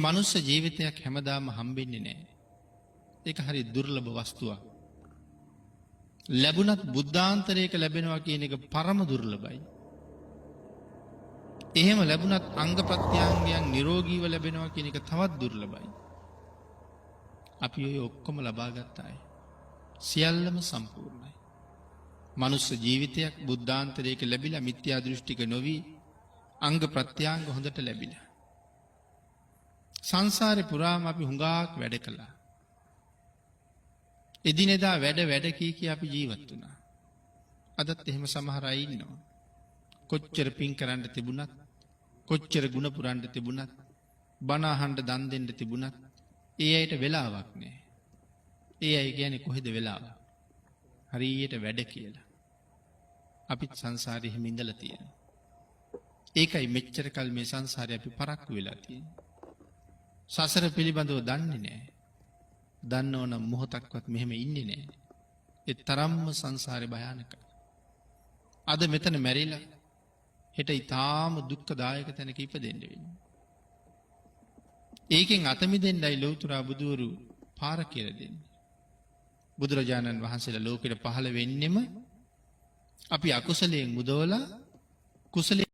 මනුස්ස ජීවිතයක් හැමදාම හම්බෙන්නේ නැහැ. ඒක හරි දුර්ලභ වස්තුවක්. ලැබුණත් බුද්ධාන්තරයක ලැබෙනවා කියන එක පරම දුර්ලභයි. එහෙම ලැබුණත් අංග ප්‍රත්‍යංගයන් නිරෝගීව ලැබෙනවා කියන එක තවත් දුර්ලභයි. අපි ඔය ඔක්කොම ලබා ගත්ත අය. සියල්ලම සම්පූර්ණයි. මනුස්ස ජීවිතයක් බුද්ධාන්තරයක ලැබිලා මිත්‍යා දෘෂ්ටික නොවි අංග ප්‍රත්‍යංග හොඳට ලැබිලා. සංසාරේ පුරාම අපි හුඟක් වැඩ කළා. එදිනෙදා වැඩ කී අපි ජීවත් වුණා. අදත් එහෙම සමහර අය ඉන්නවා. කොච්චර පින් කරන්න තිබුණත්, කොච්චර ගුණ පුරන්න තිබුණත්, බණ අහන්න දන් දෙන්න තිබුණත්, ඒ අයට වෙලාවක් නැහැ. ඒ අය කියන්නේ කොහෙද වෙලාව? හරියට වැඩ කියලා. අපිත් සංසාරේ එහෙම ඉඳලා තියෙනවා. ඒකයි මෙච්චර කල් මේ සංසාරේ අපි පරක්කු වෙලා තියෙන්නේ. සසර පිළිබඳව දන්නේ නැහැ. දන්නව නම් මොහොතක්වත් මෙහෙම ඉන්නේ නැහැ. ඒ තරම්ම සංසාරේ භයානකයි. අද මෙතන මැරිලා හෙට ඊටාම දුක්ඛදායක තැනක ඉපදෙන්න වෙන්නේ. ඒකෙන් අත මිදෙන්නයි ලෞතුරා බුදුවරු පාර කියලා දෙන්නේ. බුදුරජාණන් වහන්සේලා ලෝකෙට පහළ වෙන්නෙම අපි අකුසලයෙන් මුදවලා කුසලයෙන්